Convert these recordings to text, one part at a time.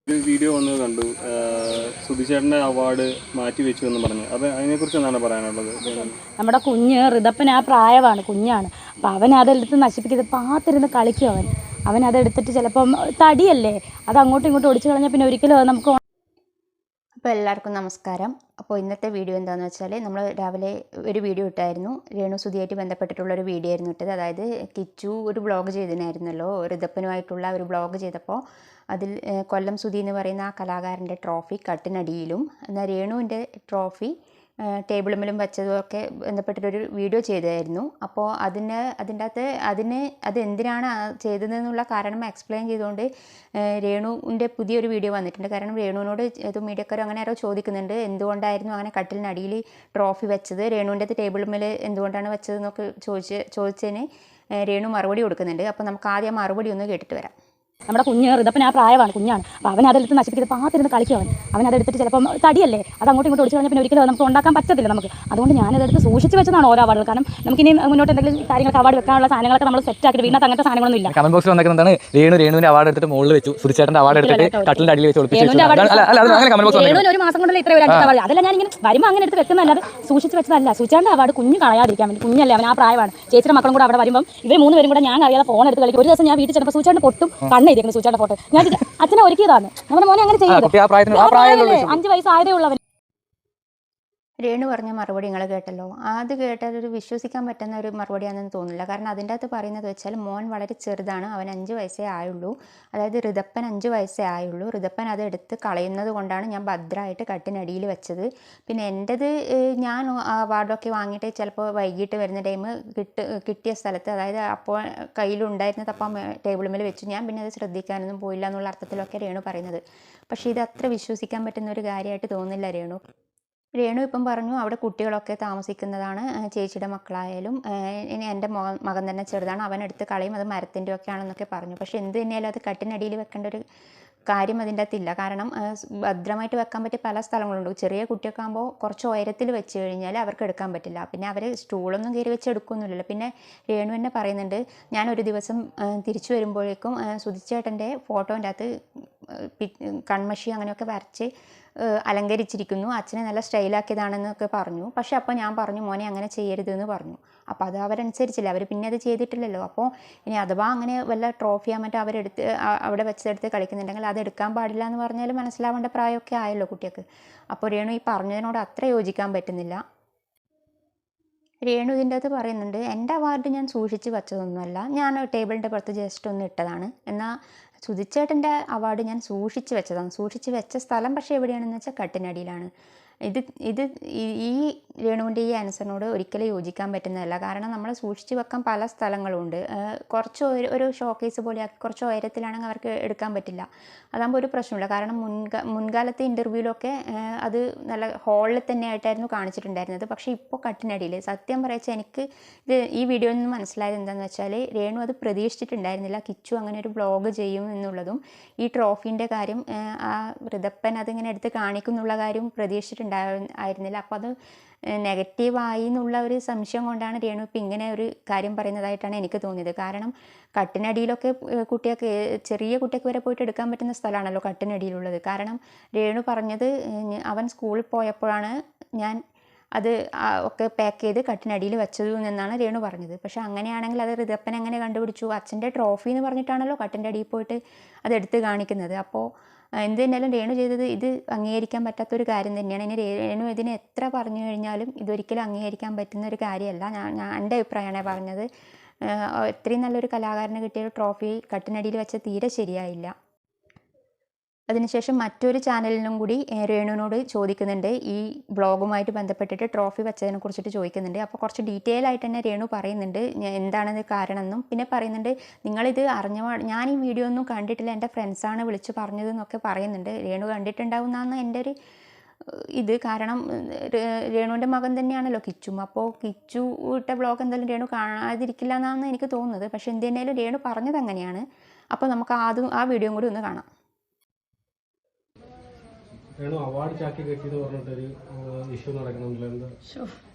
ഒരു വീഡിയോ വന്നത് കണ്ടു. സുധിച്ചേട്ടൻ്റെ അവാർഡ് മാറ്റി വെച്ചു എന്ന് പറഞ്ഞു. അത് അതിനെക്കുറിച്ച് എന്താണ് പറയാനുള്ളത്? നമ്മുടെ കുഞ്ഞ് ഋതപ്പൻ ആ പ്രായമാണ്, കുഞ്ഞാണ്. അപ്പോൾ അവൻ അതെടുത്ത് നശിപ്പിക്കുന്നത് പാത്തിരുന്ന് കളിക്കും. അവൻ അതെടുത്തിട്ട് ചിലപ്പം തടിയല്ലേ അത് അങ്ങോട്ടും ഇങ്ങോട്ടും ഒടിച്ചു കളഞ്ഞാൽ പിന്നെ ഒരിക്കലും അത് നമുക്ക്. അപ്പോൾ എല്ലാവർക്കും നമസ്കാരം. അപ്പോൾ ഇന്നത്തെ വീഡിയോ എന്താണെന്ന് വെച്ചാൽ നമ്മൾ രാവിലെ ഒരു വീഡിയോ ഇട്ടായിരുന്നു. രേണുസുധിയായിട്ട് ബന്ധപ്പെട്ടിട്ടുള്ളൊരു വീഡിയോ ആയിരുന്നു ഇട്ടത്. അതായത് കിച്ചു ഒരു വ്ളോഗ് ചെയ്തിരുന്നായിരുന്നല്ലോ, ഋതപ്പനുമായിട്ടുള്ള ഒരു വ്ളോഗ് ചെയ്തപ്പോൾ അതിൽ കൊല്ലം സുധി എന്ന് പറയുന്ന ആ കലാകാരൻ്റെ ട്രോഫി കട്ടിനടിയിലും എന്നാൽ രേണുവിൻ്റെ ട്രോഫി ടേബിളുമ്മിലും വെച്ചതുമൊക്കെ ബന്ധപ്പെട്ടിട്ടൊരു വീഡിയോ ചെയ്തായിരുന്നു. അപ്പോൾ അതിൻ്റെ അകത്ത് അത് എന്തിനാണ് ചെയ്തതെന്നുള്ള കാരണം എക്സ്പ്ലെയിൻ ചെയ്തുകൊണ്ട് രേണുവിൻ്റെ പുതിയൊരു വീഡിയോ വന്നിട്ടുണ്ട്. കാരണം രേണുവിനോട് ഏതോ മീഡിയക്കാരോ അങ്ങനെ ആരോ ചോദിക്കുന്നുണ്ട് എന്തുകൊണ്ടായിരുന്നു അങ്ങനെ കട്ടിലിനടിയിൽ ട്രോഫി വെച്ചത്, രേണുവിൻ്റെ ടേബിളുമ്മിൽ എന്തുകൊണ്ടാണ് വെച്ചതെന്നൊക്കെ ചോദിച്ചതിന് രേണു മറുപടി കൊടുക്കുന്നുണ്ട്. അപ്പോൾ നമുക്ക് ആദ്യം മറുപടി ഒന്ന് കേട്ടിട്ട് വരാം. നമ്മുടെ കുഞ്ഞ് ഋതപ്പൻ ആ പ്രായമാണ്, കുഞ്ഞാണ്. അപ്പോൾ അവൻ അതെടുത്ത് നശിപ്പിക്കുന്നത് പാത്തിരുന്ന് കളിക്കും. അവൻ അതെടുത്തിട്ട് ചിലപ്പം തടിയല്ലേ അത് അങ്ങോട്ടും ഇങ്ങോട്ടും ഒടിച്ചു കളഞ്ഞാൽ പിന്നെ ഒരിക്കലും നമുക്ക് ഉണ്ടാക്കാൻ പറ്റത്തില്ല നമുക്ക്. അതുകൊണ്ട് ഞാനതെടുത്ത് സൂക്ഷിച്ച് വെച്ചതാണ് ഓരോ അവാർഡുകൾ. കാരണം നമുക്കിനി മുന്നോട്ട് എന്തെങ്കിലും കാര്യങ്ങൾക്ക് അവാർഡ് വെക്കാനുള്ള സാധനങ്ങളൊക്കെ നമ്മൾ സെറ്റ് ആക്കിയിട്ട് വീണത്ത് അങ്ങനത്തെ സാധനങ്ങളൊന്നും ഇല്ല. കമന്റ് ബോക്സിൽ വന്നിരിക്കുന്നതാണ് രേണുവിന്റെ അവാർഡ് എടുത്തിട്ട് മുകളിൽ വെച്ചു, സുധിച്ചേട്ടന്റെ അവാർഡ് എടുത്തിട്ട് കട്ടിലിന്റെ അടിയിൽ വെച്ച് ഒളിപ്പിച്ചു. രേണുവിന് ഒരു മാസം കൊണ്ടല്ലേ ഇത്ര ഒരു അവാർഡ്. അതല്ല ഞാൻ ഇങ്ങനെ വരുമ്പോൾ അങ്ങനെ എടുത്ത് വെക്കുന്നതല്ലാതെ സൂക്ഷിച്ച് വെച്ചതല്ല. സുധിച്ചേട്ടൻ്റെ അവാർഡ് കുഞ്ഞ് കളയാതിരിക്കാൻ വേണ്ടി. കുഞ്ഞല്ലേ അവൻ ആ പ്രായമാണ്. ചേച്ചിയുടെ മക്കളും കൂടെ അവിടെ വരുമ്പോൾ ഇവർ 3 പേരും കൂടെ ഞാൻ അറിയാതെ ഫോൺ എടുത്ത് കളിക്കും. ഒരു ദിവസം ഞാൻ വീട്ടിൽ ചെന്നപ്പോൾ സുധിച്ചേട്ടൻ്റെ പൊട്ടും കണ്ണെഴുതിയിരിക്കുന്നു. സുധിച്ചേട്ടൻ്റെ ഫോട്ടോ ഞാൻ അച്ഛനെ ഒരുക്കിയതാണ്. നമ്മുടെ മോനെ അങ്ങനെ ചെയ്യരുത്. 5 വയസ്സായതേ ഉള്ളവൻ. രേണു പറഞ്ഞ മറുപടി നിങ്ങൾ കേട്ടല്ലോ. അത് കേട്ടാൽ ഒരു വിശ്വസിക്കാൻ പറ്റുന്ന ഒരു മറുപടിയാണെന്ന് തോന്നുന്നില്ല. കാരണം അതിൻ്റെ അകത്ത് പറയുന്നത് വെച്ചാൽ മോൻ വളരെ ചെറുതാണ്, അവൻ 5 വയസ്സേ ആയുള്ളൂ. അതായത് ഋതപ്പൻ 5 വയസ്സേ ആയുള്ളൂ. ഋതപ്പൻ അത് എടുത്ത് കളയുന്നത് കൊണ്ടാണ് ഞാൻ ഭദ്രമായിട്ട് കട്ടിനടിയിൽ വെച്ചത്. പിന്നെ എൻ്റെത് ഞാൻ അവാർഡൊക്കെ വാങ്ങിയിട്ട് ചിലപ്പോൾ വൈകിട്ട് വരുന്ന ടൈം കിട്ടിയ സ്ഥലത്ത്, അതായത് അപ്പോൾ കയ്യിലുണ്ടായിരുന്നത് അപ്പം ടേബിൾ മേൽ വെച്ചു. ഞാൻ പിന്നെ അത് ശ്രദ്ധിക്കാനൊന്നും പോയില്ല എന്നുള്ള അർത്ഥത്തിലൊക്കെ രേണു പറയുന്നത്. പക്ഷേ ഇത് അത്ര വിശ്വസിക്കാൻ പറ്റുന്ന ഒരു കാര്യമായിട്ട് തോന്നുന്നില്ല രേണു ഇപ്പം പറഞ്ഞു അവിടെ കുട്ടികളൊക്കെ താമസിക്കുന്നതാണ്, ചേച്ചിയുടെ മക്കളായാലും ഇനി എൻ്റെ മകൻ തന്നെ ചെറുതാണ്, അവനെടുത്ത് കളയും, അത് മരത്തിൻ്റെ ഒക്കെ ആണെന്നൊക്കെ പറഞ്ഞു. പക്ഷെ എന്ത് തന്നെയാലും അത് കട്ടിനടിയിൽ വെക്കേണ്ട ഒരു കാര്യം അതിൻ്റെ അകത്തില്ല. കാരണം ഭദ്രമായിട്ട് വെക്കാൻ പറ്റിയ പല സ്ഥലങ്ങളുണ്ട്. ചെറിയ കുട്ടിയൊക്കെ ആകുമ്പോൾ കുറച്ച് ഉയരത്തിൽ വെച്ച് കഴിഞ്ഞാൽ അവർക്ക് എടുക്കാൻ പറ്റില്ല. പിന്നെ അവർ സ്റ്റൂളൊന്നും കയറി വെച്ച് എടുക്കുന്നില്ലല്ലോ. പിന്നെ രേണു തന്നെ പറയുന്നുണ്ട്, ഞാനൊരു ദിവസം തിരിച്ചു വരുമ്പോഴേക്കും സുധിച്ചേട്ടൻ്റെ ഫോട്ടോൻ്റെ അകത്ത് കൺമഷി അങ്ങനെയൊക്കെ വരച്ച് അലങ്കരിച്ചിരിക്കുന്നു, അച്ഛനെ നല്ല സ്റ്റൈലാക്കിയതാണെന്നൊക്കെ പറഞ്ഞു. പക്ഷെ അപ്പോൾ ഞാൻ പറഞ്ഞു മോനെ അങ്ങനെ ചെയ്യരുതെന്ന് പറഞ്ഞു. അപ്പോൾ അത് അവരനുസരിച്ചില്ല, അവർ പിന്നെ അത് ചെയ്തിട്ടില്ലല്ലോ. അപ്പോൾ ഇനി അഥവാ അങ്ങനെ വല്ല ട്രോഫിയാ മറ്റോ അവരെടുത്ത് അവിടെ വെച്ചെടുത്ത് കളിക്കുന്നുണ്ടെങ്കിൽ അത് എടുക്കാൻ പാടില്ല എന്ന് പറഞ്ഞാൽ മനസ്സിലാവേണ്ട പ്രായമൊക്കെ ആയല്ലോ കുട്ടിക്ക്. അപ്പോൾ രേണു ഈ പറഞ്ഞതിനോട് അത്ര യോജിക്കാൻ പറ്റുന്നില്ല. രേണു ഇതിൻ്റെ അകത്ത് പറയുന്നുണ്ട്, എൻ്റെ അവാർഡ് ഞാൻ സൂക്ഷിച്ച് വെച്ചതൊന്നുമല്ല, ഞാൻ ടേബിളിൻ്റെ പുറത്ത് ജസ്റ്റ് ഒന്ന് ഇട്ടതാണ്. എന്നാൽ സുധിച്ചേട്ടൻ്റെ അവാർഡ് ഞാൻ സൂക്ഷിച്ച് വെച്ചതാണ്. സൂക്ഷിച്ച് വെച്ച സ്ഥലം പക്ഷേ എവിടെയാണെന്ന് വെച്ചാൽ കട്ടിനടിയിലാണ്. ഇത് ഈ രേണുവിൻ്റെ ഈ ആൻസറിനോട് ഒരിക്കലും യോജിക്കാൻ പറ്റുന്നതല്ല. കാരണം നമ്മൾ സൂക്ഷിച്ച് വെക്കാൻ പല സ്ഥലങ്ങളുണ്ട്. കുറച്ച് ഒരു ഷോക്കേസ് പോലെ ആക്കി കുറച്ച് ഉയരത്തിലാണെങ്കിൽ അവർക്ക് എടുക്കാൻ പറ്റില്ല. അതാകുമ്പോൾ ഒരു പ്രശ്നമില്ല. കാരണം മുൻകാലത്തെ ഇൻ്റർവ്യൂവിലൊക്കെ അത് നല്ല ഹോളിൽ തന്നെ ആയിട്ടായിരുന്നു കാണിച്ചിട്ടുണ്ടായിരുന്നത്. പക്ഷേ ഇപ്പോൾ കട്ടിനടിയിൽ സത്യം പറയിച്ചാൽ എനിക്ക് ഈ വീഡിയോയിൽ നിന്ന് മനസ്സിലായത് എന്താണെന്ന് വെച്ചാൽ രേണു അത് പ്രതീക്ഷിച്ചിട്ടുണ്ടായിരുന്നില്ല കിച്ചു അങ്ങനെ ഒരു വ്ളോഗ് ചെയ്യും എന്നുള്ളതും ഈ ട്രോഫീൻ്റെ കാര്യം ആ ഋതപ്പൻ അതിങ്ങനെ എടുത്ത് കാണിക്കുന്നുള്ള കാര്യം പ്രതീക്ഷിച്ചിട്ടുണ്ടായിരുന്നില്ല. അപ്പോൾ അത് നെഗറ്റീവായി എന്നുള്ള ഒരു സംശയം കൊണ്ടാണ് രേണു ഇപ്പം ഇങ്ങനെ ഒരു കാര്യം പറയുന്നതായിട്ടാണ് എനിക്ക് തോന്നിയത്. കാരണം കട്ടിനടിയിലൊക്കെ കുട്ടിയൊക്കെ ചെറിയ കുട്ടിയൊക്കെ വരെ പോയിട്ട് എടുക്കാൻ പറ്റുന്ന സ്ഥലമാണല്ലോ കട്ടിനടിയിലുള്ളത്. കാരണം രേണു പറഞ്ഞത് അവൻ സ്കൂളിൽ പോയപ്പോഴാണ് ഞാൻ അത് ഒക്കെ പാക്ക് ചെയ്ത് കട്ടിനടിയിൽ വെച്ചതു എന്നാണ് രേണു പറഞ്ഞത്. പക്ഷേ അങ്ങനെയാണെങ്കിൽ അത് ഋതപ്പൻ എങ്ങനെ കണ്ടുപിടിച്ചു? അച്ഛൻ്റെ ട്രോഫി എന്ന് പറഞ്ഞിട്ടാണല്ലോ കട്ടിൻ്റെ അടിയിൽ പോയിട്ട് അതെടുത്ത് കാണിക്കുന്നത്. അപ്പോൾ എന്ത് തന്നെയാലും രേണു ചെയ്തത് ഇത് അംഗീകരിക്കാൻ പറ്റാത്തൊരു കാര്യം തന്നെയാണ്. ഇനി രേണു ഇതിനെ എത്ര പറഞ്ഞു കഴിഞ്ഞാലും ഇതൊരിക്കലും അംഗീകരിക്കാൻ പറ്റുന്ന ഒരു കാര്യമല്ല. ഞാൻ എൻ്റെ അഭിപ്രായമാണ് പറഞ്ഞത്. ഇത്രയും നല്ലൊരു കലാകാരന് കിട്ടിയ ട്രോഫി കട്ടിനടിയിൽ വെച്ച തീരെ ശരിയായില്ല. അതിനുശേഷം മറ്റൊരു ചാനലിനും കൂടി രേണുവിനോട് ചോദിക്കുന്നുണ്ട്, ഈ ബ്ലോഗുമായിട്ട് ബന്ധപ്പെട്ടിട്ട് ട്രോഫി വെച്ചതിനെ കുറിച്ചിട്ട് ചോദിക്കുന്നുണ്ട്. അപ്പോൾ കുറച്ച് ഡീറ്റെയിൽ ആയിട്ട് തന്നെ രേണു പറയുന്നുണ്ട് എന്താണത് കാരണം എന്നും. പിന്നെ പറയുന്നുണ്ട് നിങ്ങളിത് ഞാൻ ഈ വീഡിയോ ഒന്നും കണ്ടിട്ടില്ല, എൻ്റെ ഫ്രണ്ട്സാണ് വിളിച്ച് പറഞ്ഞതെന്നൊക്കെ പറയുന്നുണ്ട്. രേണു കണ്ടിട്ടുണ്ടാവുന്നതാണ് എൻ്റെ ഒരു ഇത്. കാരണം രേണുവിൻ്റെ മകൻ തന്നെയാണല്ലോ കിച്ചും. അപ്പോൾ കിച്ചു ഇട്ട ബ്ലോഗ് എന്തായാലും രേണു കാണാതിരിക്കില്ല എന്നാണ് എനിക്ക് തോന്നുന്നത്. പക്ഷേ എന്ത് തന്നെയാലും രേണു പറഞ്ഞത് അങ്ങനെയാണ്. അപ്പോൾ നമുക്ക് ആ വീഡിയോയും കൂടി ഒന്ന് കാണാം. അവാർഡ് ചാക്കി കെട്ടിയെന്ന് പറഞ്ഞിട്ടൊരു ഇഷ്യൂ നടക്കുന്നുണ്ടല്ലോ, എന്താ?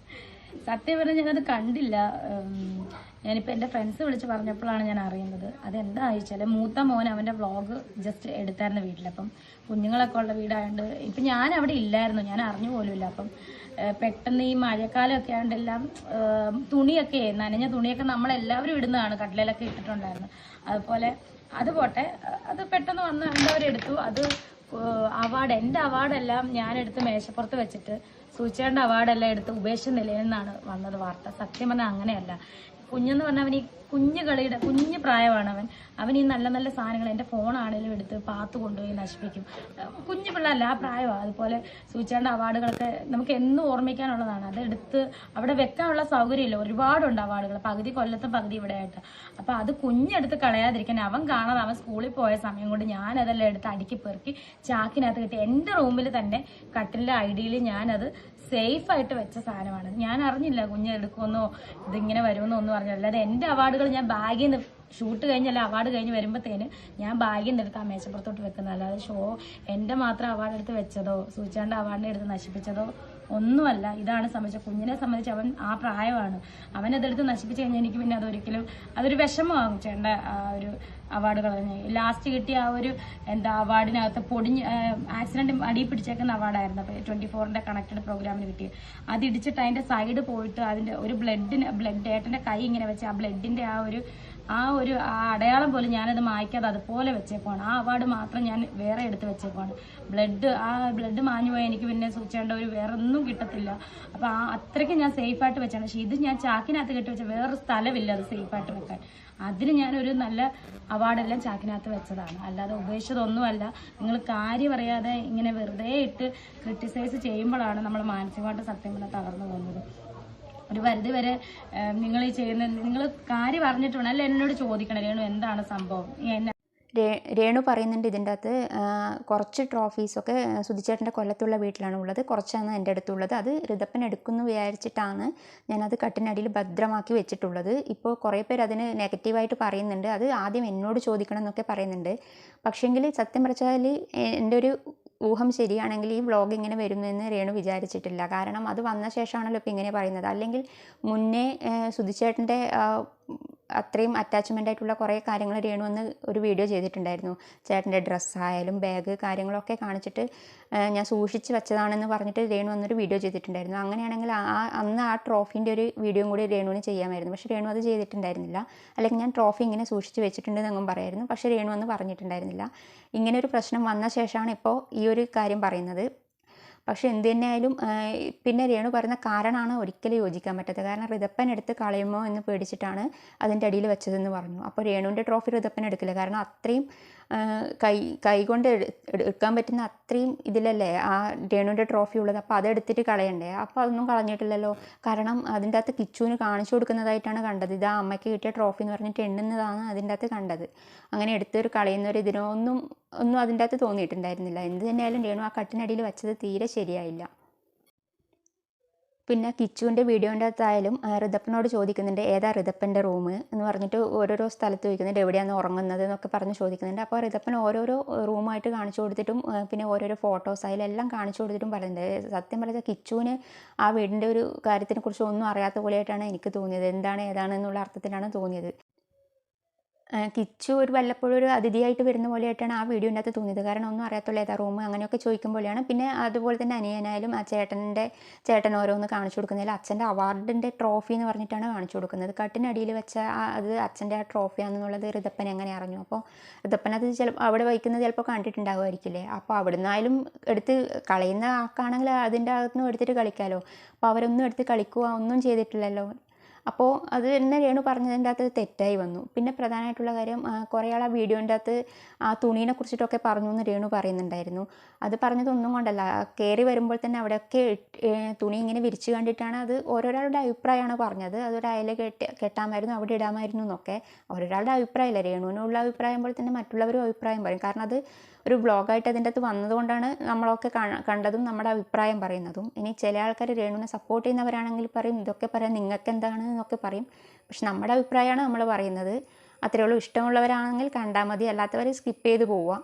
സത്യം പറഞ്ഞാൽ ഞാനത് കണ്ടില്ല. ഞാനിപ്പോൾ എൻ്റെ ഫ്രണ്ട്സ് വിളിച്ച് പറഞ്ഞപ്പോഴാണ് ഞാൻ അറിയുന്നത്. അതെന്താ വെച്ചാൽ മൂത്ത മോൻ അവൻ്റെ വ്ളോഗ് ജസ്റ്റ് എടുത്തായിരുന്നു വീട്ടിൽ. അപ്പം കുഞ്ഞുങ്ങളൊക്കെ ഉള്ള വീടായതുകൊണ്ട് ഇപ്പം ഞാൻ അവിടെ ഇല്ലായിരുന്നു, ഞാൻ അറിഞ്ഞു പോലുമില്ല. അപ്പം പെട്ടെന്ന് ഈ മഴക്കാലമൊക്കെ ആയതുകൊണ്ട് എല്ലാം തുണിയൊക്കെ നനഞ്ഞ തുണിയൊക്കെ നമ്മളെല്ലാവരും ഇടുന്നതാണ്, കട്ടിലൊക്കെ ഇട്ടിട്ടുണ്ടായിരുന്നു. അതുപോലെ അത് പോട്ടെ, അത് പെട്ടെന്ന് വന്ന് അവരെടുത്തു. അത് അവാർഡ്, എൻ്റെ അവാർഡെല്ലാം ഞാനെടുത്ത് മേശപ്പുറത്ത് വെച്ചിട്ട് സൂചിച്ചേട്ടൻ്റെ അവാർഡെല്ലാം എടുത്ത് ഉപേക്ഷിച്ച നിലയിൽ നിന്നാണ് വന്നത് വാർത്ത. സത്യം പറഞ്ഞാൽ അങ്ങനെയല്ല. കുഞ്ഞെന്ന് പറഞ്ഞാൽ അവൻ ഈ കുഞ്ഞു കളിയുടെ കുഞ്ഞു പ്രായമാണ് അവൻ ഈ നല്ല നല്ല സാധനങ്ങൾ എൻ്റെ ഫോണാണെങ്കിലും എടുത്ത് പാത്ത് കൊണ്ടുപോയി നശിപ്പിക്കും. കുഞ്ഞു പിള്ളേരല്ല, ആ പ്രായമാണ്. അതുപോലെ സൂചിച്ചേട്ടൻ്റെ അവാർഡുകളൊക്കെ നമുക്ക് എന്നും ഓർമ്മിക്കാനുള്ളതാണ്. അതെടുത്ത് അവിടെ വെക്കാനുള്ള സൗകര്യമില്ല, ഒരുപാടുണ്ട് അവാർഡുകൾ, പകുതി കൊല്ലത്തും പകുതി ഇവിടെ ആയിട്ട്. അപ്പോൾ അത് കുഞ്ഞെടുത്ത് കളയാതിരിക്കാൻ അവൻ കാണാതെ അവൻ സ്കൂളിൽ പോയ സമയം കൊണ്ട് ഞാനതെല്ലാം എടുത്ത് അടുക്കി പെറുക്കി ചാക്കിനകത്ത് കിട്ടി എൻ്റെ റൂമിൽ തന്നെ കട്ടിലിൻ്റെ ഐഡിയിൽ ഞാനത് സേഫായിട്ട് വെച്ച സാധനമാണ്. ഞാൻ അറിഞ്ഞില്ല കുഞ്ഞെടുക്കുമെന്നോ ഇതിങ്ങനെ വരുമെന്നോ ഒന്നും അറിഞ്ഞില്ല. അല്ലാതെ എൻ്റെ അവാർഡുകൾ ഞാൻ ബാഗിൽ നിന്ന് ഷൂട്ട് കഴിഞ്ഞല്ല അവാർഡ് കഴിഞ്ഞ് വരുമ്പോഴത്തേന് ഞാൻ ബാഗിൽ നിന്ന് എടുത്ത് ആ മേശപ്പുറത്തോട്ട് വെക്കുന്നത്. അല്ലാതെ എൻ്റെ മാത്രം അവാർഡ് എടുത്ത് വെച്ചതോ സൂചിച്ചേട്ടൻ്റെ അവാർഡിനെ എടുത്ത് നശിപ്പിച്ചതോ ഒന്നുമല്ല. ഇതാണ് സംബന്ധിച്ച കുഞ്ഞിനെ സംബന്ധിച്ച് അവൻ ആ പ്രായമാണ്. അവനതെടുത്ത് നശിപ്പിച്ച് കഴിഞ്ഞാൽ എനിക്ക് പിന്നെ അതൊരു വിഷമമാകും. ചേട്ടൻ്റെ ആ ഒരു അവാർഡുകൾ ലാസ്റ്റ് കിട്ടിയ ആ ഒരു അവാർഡിനകത്ത് ആക്സിഡന്റ് അടിയിൽ പിടിച്ചേക്കുന്ന അവാർഡായിരുന്നു. അപ്പോൾ 24ന്റെ കണക്റ്റഡ് പ്രോഗ്രാമിന് കിട്ടിയത്. അത് ഇടിച്ചിട്ട് അതിൻ്റെ സൈഡ് പോയിട്ട് അതിൻ്റെ ഒരു ബ്ലഡ് ഏട്ടൻ്റെ കൈ ഇങ്ങനെ വെച്ച് ആ ബ്ലഡിൻ്റെ ആ അടയാളം പോലും ഞാനത് മായ്ക്കാതെ അതുപോലെ വെച്ചേക്കുവാണ്. ആ അവാർഡ് മാത്രം ഞാൻ വേറെ എടുത്ത് വെച്ചേക്കുവാണ്. ബ്ലഡ് മാഞ്ഞു പോയാൽ എനിക്ക് പിന്നെ സൂചിച്ചേണ്ട വേറെ ഒന്നും കിട്ടത്തില്ല. അപ്പോൾ അത്രയ്ക്ക് ഞാൻ സേഫായിട്ട് വെച്ചാണ്. പക്ഷേ ഇത് ഞാൻ ചാക്കിനകത്ത് കെട്ടി വെച്ച വേറൊരു സ്ഥലമില്ല അത് സേഫായിട്ട് വെക്കാൻ. അതിന് ഞാനൊരു നല്ല അവാർഡെല്ലാം ചാക്കിനകത്ത് വെച്ചതാണ്, അല്ലാതെ ഉപേക്ഷിച്ചതൊന്നുമല്ല. നിങ്ങൾ കാര്യം അറിയാതെ ഇങ്ങനെ വെറുതെ ഇട്ട് ക്രിട്ടിസൈസ് ചെയ്യുമ്പോഴാണ് നമ്മൾ മാനസികമായിട്ട് സത്യം പറഞ്ഞാൽ തകർന്നു പോകുന്നത്. ഒരു പരിധി വരെ നിങ്ങൾ ഈ നിങ്ങൾ കാര്യം അറിഞ്ഞിട്ട് വേണം, അല്ല എന്നോട് ചോദിക്കണം രേണു എന്താണ് സംഭവം. രേണു പറയുന്നുണ്ട് ഇതിൻ്റെ അകത്ത് കുറച്ച് ട്രോഫീസൊക്കെ സുധിച്ചേട്ടൻ്റെ കൊല്ലത്തുള്ള വീട്ടിലാണ് ഉള്ളത്, കുറച്ചാണ് എൻ്റെ അടുത്തുള്ളത്. അത് ഋതപ്പൻ എടുക്കുന്നു വിചാരിച്ചിട്ടാണ് ഞാനത് കട്ടിനടിയിൽ ഭദ്രമാക്കി വെച്ചിട്ടുള്ളത്. ഇപ്പോൾ കുറേ പേര് അതിന് നെഗറ്റീവായിട്ട് പറയുന്നുണ്ട്. അത് ആദ്യം എന്നോട് ചോദിക്കണം എന്നൊക്കെ പറയുന്നുണ്ട്. പക്ഷേങ്കിൽ സത്യം പറഞ്ഞാൽ എൻ്റെ ഒരു ഊഹം ശരിയാണെങ്കിൽ ഈ വ്ളോഗ് ഇങ്ങനെ വരുമെന്ന് രേണു വിചാരിച്ചിട്ടില്ല. കാരണം അത് വന്ന ശേഷമാണല്ലോ ഇപ്പോൾ ഇങ്ങനെ പറയുന്നത്. അല്ലെങ്കിൽ മുന്നേ സുധിച്ചേട്ടൻ്റെ അത്രയും അറ്റാച്ച്മെൻ്റ് ആയിട്ടുള്ള കുറേ കാര്യങ്ങൾ രേണു അന്ന് ഒരു വീഡിയോ ചെയ്തിട്ടുണ്ടായിരുന്നു. ചേട്ടൻ്റെ ഡ്രസ്സായാലും ബാഗ് കാര്യങ്ങളൊക്കെ കാണിച്ചിട്ട് ഞാൻ സൂക്ഷിച്ച് വെച്ചതാണെന്ന് പറഞ്ഞിട്ട് രേണു അന്നൊരു വീഡിയോ ചെയ്തിട്ടുണ്ടായിരുന്നു. അങ്ങനെയാണെങ്കിൽ അന്ന് ആ ട്രോഫീൻ്റെ ഒരു വീഡിയോയും കൂടി രേണുവിന് ചെയ്യാമായിരുന്നു. പക്ഷേ രേണു അത് ചെയ്തിട്ടുണ്ടായിരുന്നില്ല. അല്ലെങ്കിൽ ഞാൻ ട്രോഫി ഇങ്ങനെ സൂക്ഷിച്ച് വെച്ചിട്ടുണ്ടെന്നും പറയായിരുന്നു. പക്ഷേ രേണു അന്ന് പറഞ്ഞിട്ടുണ്ടായിരുന്നില്ല. ഇങ്ങനെ ഒരു പ്രശ്നം വന്ന ശേഷമാണ് ഇപ്പോൾ ഈ ഒരു കാര്യം പറയുന്നത്. പക്ഷേ എന്ത് തന്നെയായാലും പിന്നെ രേണു പറയുന്ന കാരണമാണ് ഒരിക്കലും യോജിക്കാൻ പറ്റാത്തത്. കാരണം ഋതപ്പൻ എടുത്ത് കളയുമോ എന്ന് പേടിച്ചിട്ടാണ് അതിൻ്റെ അടിയിൽ വെച്ചതെന്ന് പറഞ്ഞു. അപ്പോൾ രേണുവിൻ്റെ ട്രോഫി ഋതപ്പൻ എടുക്കില്ല. കാരണം അത്രയും കൈ കൊണ്ട് എടുക്കാൻ പറ്റുന്ന അത്രയും ഇതിലല്ലേ ആ രേണുവിൻ്റെ ട്രോഫി ഉള്ളത്. അപ്പോൾ അതെടുത്തിട്ട് കളയണ്ടേ? അപ്പോൾ അതൊന്നും കളഞ്ഞിട്ടില്ലല്ലോ. കാരണം അതിൻ്റെ അകത്ത് കിച്ചുവിന് കാണിച്ചു കൊടുക്കുന്നതായിട്ടാണ് കണ്ടത്. ഇതാ അമ്മയ്ക്ക് കിട്ടിയ ട്രോഫി എന്ന് പറഞ്ഞിട്ട് എണ്ണുന്നതാണ് അതിൻ്റെ അകത്ത് കണ്ടത്. അങ്ങനെ എടുത്തൊരു കളയുന്നവർ ഇതിനൊന്നും അതിൻ്റെ അകത്ത് തോന്നിയിട്ടുണ്ടായിരുന്നില്ല. എന്ത് തന്നെയായാലും രേണു ആ കട്ടിനടിയിൽ വെച്ചത് തീരെ ശരിയായില്ല. പിന്നെ കിച്ചുവിൻ്റെ വീഡിയോൻ്റെ അകത്തായാലും ഋതപ്പനോട് ചോദിക്കുന്നുണ്ട് ഏതാ ഋതപ്പൻ്റെ റൂം എന്ന് പറഞ്ഞിട്ട് ഓരോരോ സ്ഥലത്ത് ചോദിക്കുന്നുണ്ട്, എവിടെയാണ് ഉറങ്ങുന്നത് എന്നൊക്കെ പറഞ്ഞ് ചോദിക്കുന്നുണ്ട്. അപ്പോൾ ഋതപ്പൻ ഓരോരോ റൂമായിട്ട് കാണിച്ചു കൊടുത്തിട്ടും പിന്നെ ഓരോരോ ഫോട്ടോസ് അതിലെല്ലാം കാണിച്ചു കൊടുത്തിട്ടും പറയുന്നുണ്ട്. സത്യം പറഞ്ഞാൽ കിച്ചുവിന് ആ വീടിൻ്റെ ഒരു കാര്യത്തിനെ കുറിച്ച് ഒന്നും അറിയാത്ത പോലെയായിട്ടാണ് എനിക്ക് തോന്നിയത്. എന്താണ് ഏതാണെന്നുള്ള അർത്ഥത്തിലാണ് തോന്നിയത്. കിച്ചു വല്ലപ്പോഴും ഒരു അതിഥിയായിട്ട് വരുന്ന പോലെയായിട്ടാണ് ആ വീഡിയോൻ്റെ അകത്ത് തോന്നിയത്. കാരണം ഒന്നും അറിയാത്തുള്ള ഏതാ റൂം അങ്ങനെയൊക്കെ ചോദിക്കുമ്പോഴാണ്. പിന്നെ അതുപോലെ തന്നെ അനിയനായാലും ആ ചേട്ടൻ ഓരോന്ന് കാണിച്ചു കൊടുക്കുന്നതിൽ അച്ഛൻ്റെ അവാർഡിൻ്റെ ട്രോഫി എന്ന് പറഞ്ഞിട്ടാണ് കാണിച്ചു കൊടുക്കുന്നത്. കട്ടിനടിയിൽ വെച്ച അത് അച്ഛൻ്റെ ആ ട്രോഫിയാണെന്നുള്ളത് ഋതപ്പൻ എങ്ങനെ അറിഞ്ഞു? അപ്പോൾ ഋതപ്പൻ അത് അവിടെ വയ്ക്കുന്നത് ചിലപ്പോൾ കണ്ടിട്ടുണ്ടാകുമായിരിക്കില്ലേ. അപ്പോൾ അവിടെ നിന്നായാലും എടുത്ത് കളയുന്ന ആൾക്കാണെങ്കിൽ അതിൻ്റെ അകത്തുനിന്ന് എടുത്തിട്ട് കളിക്കാമല്ലോ. അപ്പോൾ അവരൊന്നും എടുത്ത് കളിക്കുക ഒന്നും ചെയ്തിട്ടില്ലല്ലോ. അപ്പോൾ അത് തന്നെ രേണു പറഞ്ഞതിൻ്റെ അകത്ത് തെറ്റായി വന്നു. പിന്നെ പ്രധാനമായിട്ടുള്ള കാര്യം കുറേ ആൾ ആ വീഡിയോൻ്റെ അകത്ത് ആ തുണീനെ കുറിച്ചിട്ടൊക്കെ പറഞ്ഞു എന്ന് രേണു പറയുന്നുണ്ടായിരുന്നു. അത് പറഞ്ഞതൊന്നും കൊണ്ടല്ല, കയറി വരുമ്പോൾ തന്നെ അവിടെയൊക്കെ തുണി ഇങ്ങനെ വിരിച്ചു കണ്ടിട്ടാണ്. അത് ഓരോരാളുടെ അഭിപ്രായമാണ് പറഞ്ഞത്. അതൊരു അയല കെട്ടാമായിരുന്നു അവിടെ ഇടാമായിരുന്നു എന്നൊക്കെ ഓരോരാളുടെ അഭിപ്രായമല്ല. രേണുവിനുള്ള അഭിപ്രായം പോലെ തന്നെ മറ്റുള്ളവരും അഭിപ്രായം പറയും. കാരണം അത് ഒരു വ്ളോഗായിട്ട് അതിൻ്റെ അകത്ത് വന്നതുകൊണ്ടാണ് നമ്മളൊക്കെ കണ്ടതും നമ്മുടെ അഭിപ്രായം പറയുന്നതും. ഇനി ചില ആൾക്കാർ രേണുവിനെ സപ്പോർട്ട് ചെയ്യുന്നവരാണെങ്കിൽ പറയും ഇതൊക്കെ പറയാൻ നിങ്ങൾക്ക് എന്താണ് എന്നൊക്കെ പറയും. പക്ഷെ നമ്മുടെ അഭിപ്രായമാണ് നമ്മൾ പറയുന്നത്. അത്രയേ ഉള്ളൂ. ഇഷ്ടമുള്ളവരാണെങ്കിൽ കണ്ടാൽ മതി, അല്ലാത്തവർ സ്കിപ്പ് ചെയ്ത് പോവുക.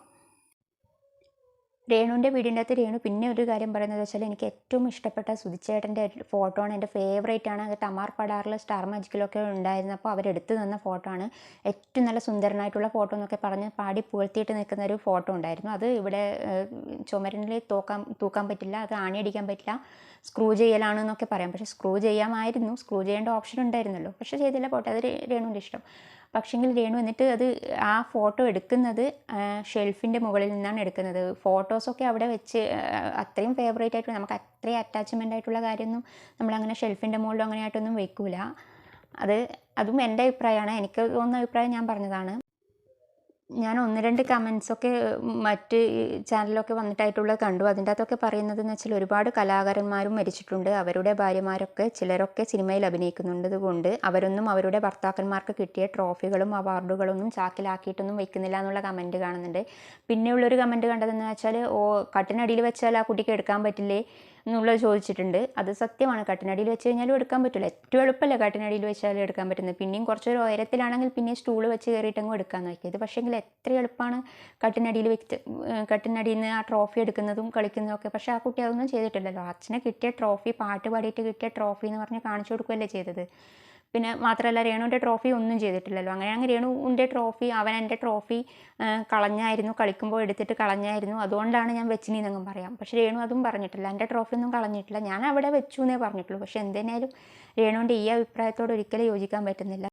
രേണുവിൻ്റെ വീടിൻ്റെ അകത്ത് രേണു പിന്നെ ഒരു കാര്യം പറയുന്നത് വെച്ചാൽ എനിക്ക് ഏറ്റവും ഇഷ്ടപ്പെട്ട സുധിച്ചേട്ടൻ്റെ ഫോട്ടോ ആണ്, എൻ്റെ ഫേവറേറ്റ് ആണ്. അത് ടമാർ പടാറിൽ സ്റ്റാർ മാജിക്കിലൊക്കെ ഉണ്ടായിരുന്നപ്പോൾ അവരെടുത്ത് തന്ന ഫോട്ടോ ആണ്. ഏറ്റവും നല്ല സുന്ദരനായിട്ടുള്ള ഫോട്ടോ എന്നൊക്കെ പറഞ്ഞ് പാടി പുകഴ്ത്തിയിട്ട് നിൽക്കുന്ന ഒരു ഫോട്ടോ ഉണ്ടായിരുന്നു. അത് ഇവിടെ ചുമരിൽ തൂക്കാൻ പറ്റില്ല, അത് ആണിയടിക്കാൻ പറ്റില്ല, സ്ക്രൂ ചെയ്യലാണെന്നൊക്കെ പറയാം. പക്ഷേ സ്ക്രൂ ചെയ്യാമായിരുന്നു, സ്ക്രൂ ചെയ്യേണ്ട ഓപ്ഷൻ ഉണ്ടായിരുന്നല്ലോ, പക്ഷേ ചെയ്തില്ല, പോട്ടെ, അത് രേണുവിൻ്റെ ഇഷ്ടം. പക്ഷേങ്കിൽ രേണു എന്നിട്ട് അത് ആ ഫോട്ടോ എടുക്കുന്നത് ഷെൽഫിൻ്റെ മുകളിൽ നിന്നാണ് എടുക്കുന്നത്. ഫോട്ടോസൊക്കെ അവിടെ വെച്ച് അത്രയും ഫേവറേറ്റ് ആയിട്ട് നമുക്ക് അത്രയും അറ്റാച്ച്മെൻ്റ് ആയിട്ടുള്ള കാര്യമൊന്നും നമ്മളങ്ങനെ ഷെൽഫിൻ്റെ മുകളിലോ അങ്ങനെയായിട്ടൊന്നും വെക്കൂല. അതും എൻ്റെ അഭിപ്രായമാണ്, എനിക്ക് തോന്നുന്ന അഭിപ്രായം ഞാൻ പറഞ്ഞതാണ്. ഞാൻ 1-2 കമൻസൊക്കെ മറ്റ് ചാനലിലൊക്കെ വന്നിട്ടായിട്ടുള്ളത് കണ്ടു. അതിൻ്റെ അകത്തൊക്കെ പറയുന്നതെന്ന് വെച്ചാൽ ഒരുപാട് കലാകാരന്മാരും മരിച്ചിട്ടുണ്ട്, അവരുടെ ഭാര്യമാരൊക്കെ ചിലരൊക്കെ സിനിമയിൽ അഭിനയിക്കുന്നുണ്ട് കൊണ്ട് അവരൊന്നും അവരുടെ ഭർത്താക്കന്മാർക്ക് കിട്ടിയ ട്രോഫികളും അവാർഡുകളൊന്നും ചാക്കിലാക്കിയിട്ടൊന്നും വെക്കുന്നില്ല എന്നുള്ള കമൻറ്റ് കാണുന്നുണ്ട്. പിന്നെയുള്ളൊരു കമൻറ്റ് കണ്ടതെന്ന് വെച്ചാൽ കട്ടിനടിയിൽ വെച്ചാൽ ആ കുട്ടിക്ക് എടുക്കാൻ പറ്റില്ലേ എന്നുള്ളത് ചോദിച്ചിട്ടുണ്ട്. അത് സത്യമാണ്, കട്ടിനടിയിൽ വെച്ച് കഴിഞ്ഞാലും എടുക്കാൻ പറ്റില്ല. ഏറ്റവും എളുപ്പമല്ലേ കട്ടിനടിയിൽ വെച്ചാലും എടുക്കാൻ പറ്റുന്നത്. പിന്നെയും കുറച്ചൊരു ഉയരത്തിലാണെങ്കിൽ പിന്നെ സ്റ്റൂൾ വെച്ച് കയറിയിട്ടങ്ങ് എടുക്കാൻ നോക്കിയത്. പക്ഷേങ്കിൽ എത്ര എളുപ്പമാണ് കട്ടിനടിയിൽ കട്ടിനടിയിൽ നിന്ന് ആ ട്രോഫി എടുക്കുന്നതും കളിക്കുന്നതും ഒക്കെ. പക്ഷേ ആ കുട്ടി അതൊന്നും ചെയ്തിട്ടില്ലല്ലോ. അച്ഛനെ കിട്ടിയ ട്രോഫി, പാട്ട് പാടിയിട്ട് കിട്ടിയ ട്രോഫി എന്ന് പറഞ്ഞ് കാണിച്ചു കൊടുക്കുകയല്ലേ ചെയ്തത്. പിന്നെ മാത്രമല്ല രേണുവിൻ്റെ ട്രോഫി ഒന്നും ചെയ്തിട്ടില്ലല്ലോ. അങ്ങനെ രേണുവിൻ്റെ ട്രോഫി, അവൻ എൻ്റെ ട്രോഫി കളഞ്ഞായിരുന്നു, കളിക്കുമ്പോൾ എടുത്തിട്ട് കളഞ്ഞായിരുന്നു, അതുകൊണ്ടാണ് ഞാൻ വെച്ചിനെന്നങ്ങും പറയാം. പക്ഷേ രേണു അതും പറഞ്ഞിട്ടില്ല, എൻ്റെ ട്രോഫി ഒന്നും കളഞ്ഞിട്ടില്ല, ഞാൻ അവിടെ വെച്ചു എന്നേ പറഞ്ഞിട്ടുള്ളൂ. പക്ഷേ എന്തിനായാലും രേണുവിൻ്റെ ഈ അഭിപ്രായത്തോട് ഒരിക്കലും യോജിക്കാൻ പറ്റുന്നില്ല.